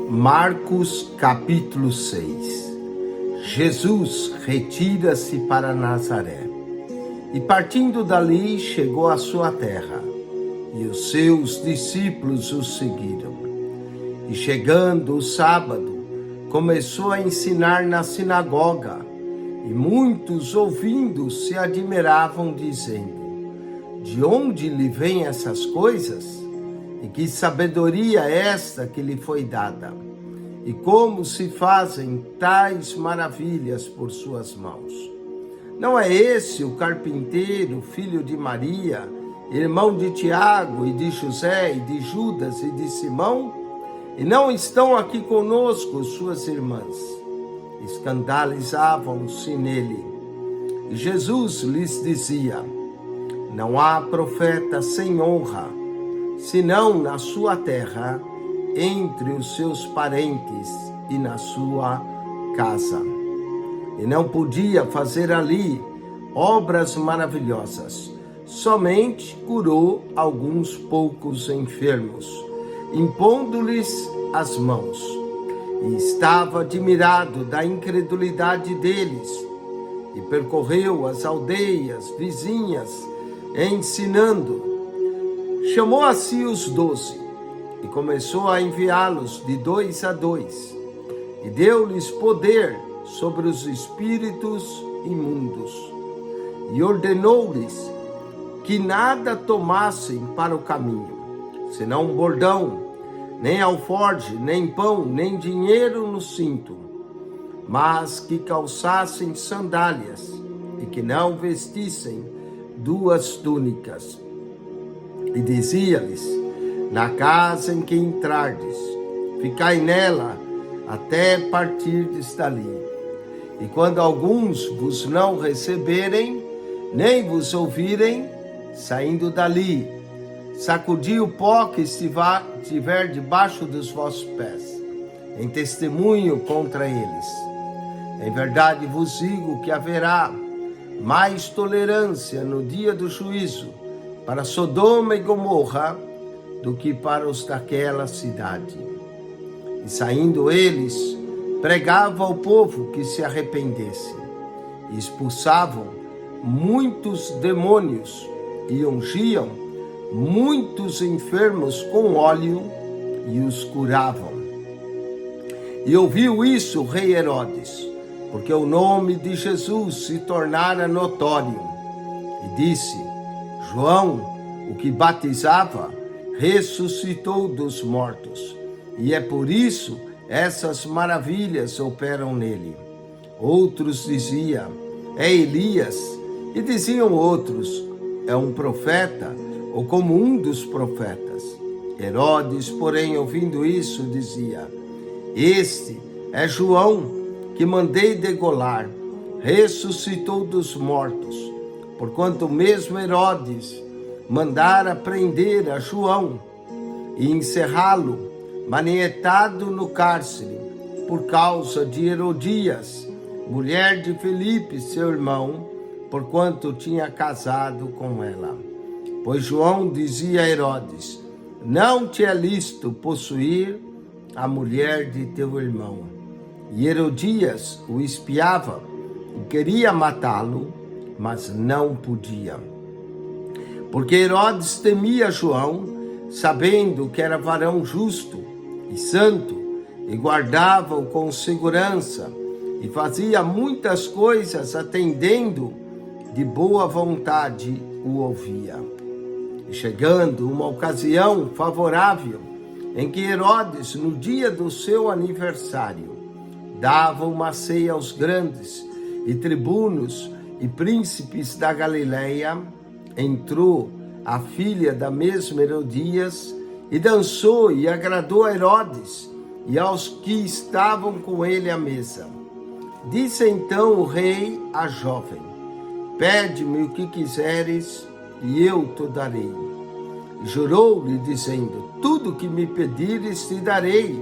Marcos capítulo 6. Jesus retira-se para Nazaré e, partindo dali, chegou à sua terra, e os seus discípulos o seguiram. E chegando o sábado, começou a ensinar na sinagoga, e muitos, ouvindo, se admiravam, dizendo: de onde lhe vêm essas coisas? E que sabedoria é esta que lhe foi dada? E como se fazem tais maravilhas por suas mãos? Não é esse o carpinteiro, filho de Maria, irmão de Tiago e de José e de Judas e de Simão? E não estão aqui conosco suas irmãs? Escandalizavam-se nele. E Jesus lhes dizia: não há profeta sem honra, senão na sua terra, entre os seus parentes e na sua casa. E não podia fazer ali obras maravilhosas, somente curou alguns poucos enfermos, impondo-lhes as mãos. E estava admirado da incredulidade deles, e percorreu as aldeias vizinhas, ensinando. Chamou a si os 12 e começou a enviá-los de 2 a 2, e deu-lhes poder sobre os espíritos imundos, e ordenou-lhes que nada tomassem para o caminho, senão um bordão, nem alforje, nem pão, nem dinheiro no cinto, mas que calçassem sandálias e que não vestissem 2 túnicas. E dizia-lhes: na casa em que entrardes, ficai nela até partirdes dali. E quando alguns vos não receberem, nem vos ouvirem, saindo dali, sacudi o pó que estiver debaixo dos vossos pés, em testemunho contra eles. Em verdade vos digo que haverá mais tolerância no dia do juízo para Sodoma e Gomorra do que para os daquela cidade. E saindo eles, pregavam ao povo que se arrependesse, e expulsavam muitos demônios, e ungiam muitos enfermos com óleo, e os curavam. E ouviu isso o rei Herodes, porque o nome de Jesus se tornara notório, e disse: João, o que batizava, ressuscitou dos mortos, e é por isso essas maravilhas operam nele. Outros diziam: é Elias, e diziam outros: é um profeta, ou como um dos profetas. Herodes, porém, ouvindo isso, dizia: este é João, que mandei degolar, ressuscitou dos mortos, porquanto mesmo Herodes mandara prender a João e encerrá-lo, manietado no cárcere, por causa de Herodias, mulher de Filipe, seu irmão, porquanto tinha casado com ela. Pois João dizia a Herodes: não te é lícito possuir a mulher de teu irmão. E Herodias o espiava e queria matá-lo, mas não podia. Porque Herodes temia João, sabendo que era varão justo e santo, e guardava-o com segurança, e fazia muitas coisas, atendendo de boa vontade o ouvia. E chegando uma ocasião favorável, em que Herodes, no dia do seu aniversário, dava uma ceia aos grandes e tribunos e príncipes da Galileia, entrou a filha da mesma Herodias e dançou e agradou a Herodes e aos que estavam com ele à mesa. Disse então o rei à jovem: pede-me o que quiseres e eu te darei. E jurou-lhe dizendo: tudo que me pedires te darei,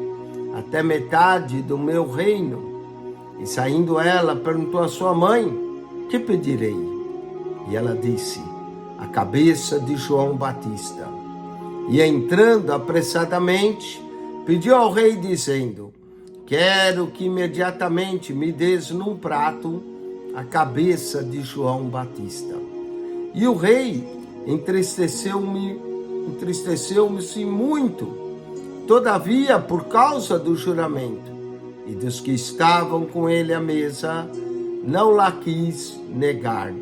até metade do meu reino. E saindo ela, perguntou à sua mãe: que pedirei? E ela disse: a cabeça de João Batista. E entrando apressadamente, pediu ao rei dizendo: quero que imediatamente me des num prato a cabeça de João Batista. E o rei entristeceu-se muito, todavia, por causa do juramento e dos que estavam com ele à mesa, não lá quis negar.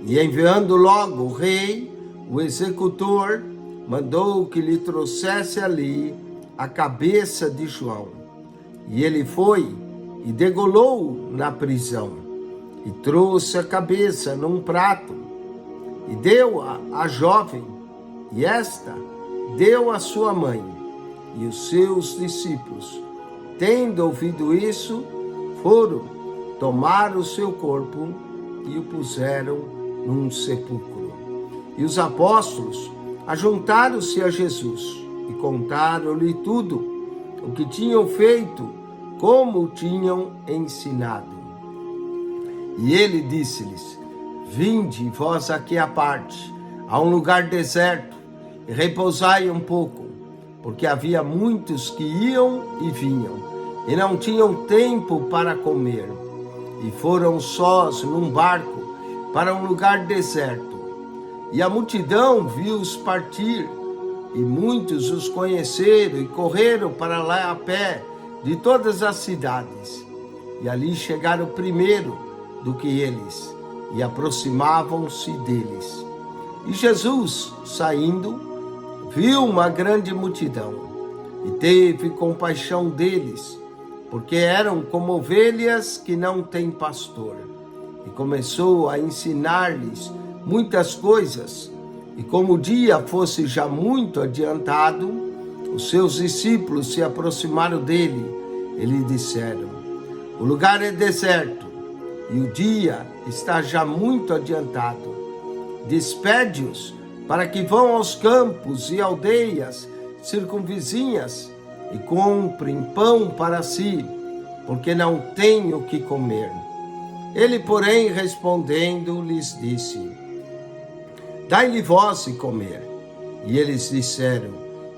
E enviando logo o rei, o executor mandou que lhe trouxesse ali a cabeça de João. E ele foi e degolou na prisão, e trouxe a cabeça num prato, e deu-a à jovem, e esta deu à sua mãe. E os seus discípulos, tendo ouvido isso, foram tomar o seu corpo e o puseram num sepulcro. E os apóstolos ajuntaram-se a Jesus e contaram-lhe tudo o que tinham feito, como o tinham ensinado. E ele disse-lhes: vinde vós aqui à parte, a um lugar deserto, e repousai um pouco, porque havia muitos que iam e vinham, e não tinham tempo para comer. E foram sós num barco para um lugar deserto. E a multidão viu-os partir, e muitos os conheceram e correram para lá a pé de todas as cidades. E ali chegaram primeiro do que eles, e aproximavam-se deles. E Jesus, saindo, viu uma grande multidão, e teve compaixão deles, porque eram como ovelhas que não têm pastor. E começou a ensinar-lhes muitas coisas. E como o dia fosse já muito adiantado, os seus discípulos se aproximaram dele e lhe disseram: o lugar é deserto e o dia está já muito adiantado. Despede-os para que vão aos campos e aldeias circunvizinhas e comprem pão para si, porque não têm o que comer. Ele, porém, respondendo, lhes disse: dai-lhe vós e comer. E eles disseram: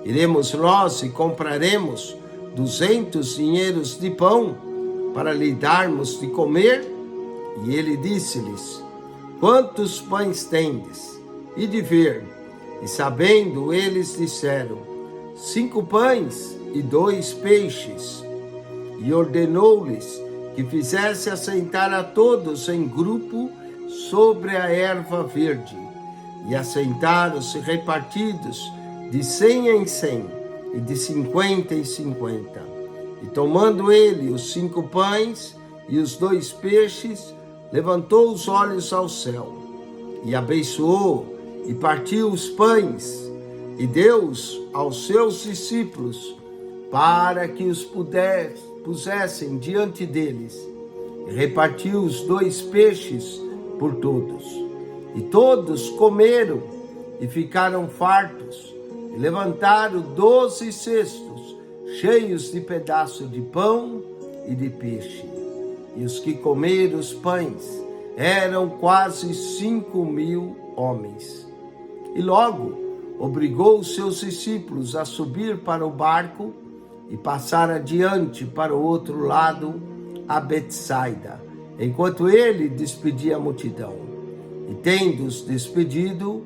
iremos nós e compraremos 200 dinheiros de pão para lhe darmos de comer? E ele disse-lhes: quantos pães tendes? E de ver. E sabendo, eles disseram: 5 pães e 2 peixes. E ordenou-lhes que fizesse assentar a todos em grupo sobre a erva verde. E assentaram-se repartidos de 100 em 100 e de 50 em 50. E tomando ele os 5 pães e os 2 peixes, levantou os olhos ao céu e abençoou e partiu os pães e deu-os aos seus discípulos para que os pusessem diante deles. E repartiu os 2 peixes por todos. E todos comeram e ficaram fartos, e levantaram 12 cestos cheios de pedaços de pão e de peixe. E os que comeram os pães eram quase 5.000 homens. E logo obrigou os seus discípulos a subir para o barco e passar adiante para o outro lado, a Betsaida, enquanto ele despedia a multidão. E tendo-os despedido,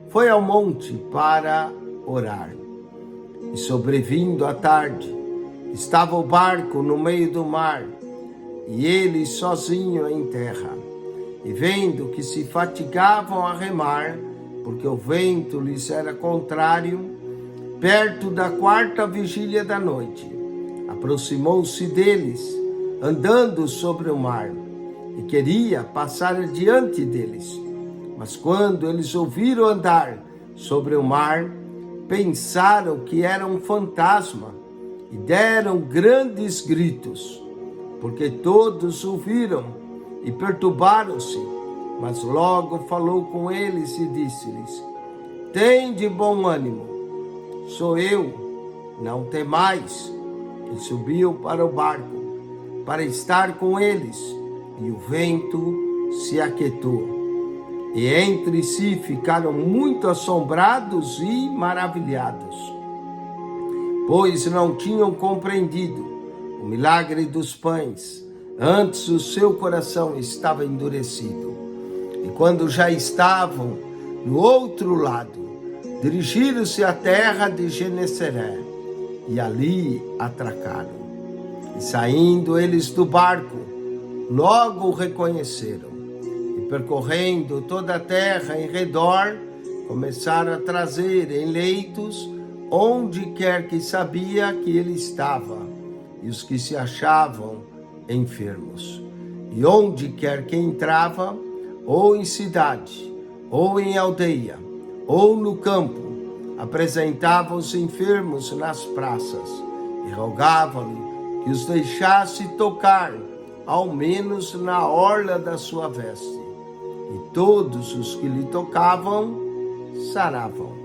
foi ao monte para orar. E sobrevindo a tarde, estava o barco no meio do mar, e ele sozinho em terra. E vendo que se fatigavam a remar, porque o vento lhes era contrário, perto da 4ª vigília da noite, aproximou-se deles, andando sobre o mar, e queria passar adiante deles. Mas quando eles ouviram andar sobre o mar, pensaram que era um fantasma e deram grandes gritos, porque todos ouviram e perturbaram-se. Mas logo falou com eles e disse-lhes: tende bom ânimo, sou eu, não temais. E subiu para o barco para estar com eles, e o vento se aquietou. E entre si ficaram muito assombrados e maravilhados. pois não tinham compreendido o milagre dos pães. Antes o seu coração estava endurecido. E quando já estavam no outro lado, dirigiram-se à terra de Genesaré e ali atracaram. E saindo eles do barco, logo o reconheceram. E percorrendo toda a terra em redor, começaram a trazer em leitos onde quer que sabia que ele estava, e os que se achavam enfermos. E onde quer que entrava, ou em cidade, ou em aldeia, ou no campo, apresentava os enfermos nas praças e rogavam-lhe que os deixasse tocar, ao menos na orla da sua veste. E todos os que lhe tocavam saravam.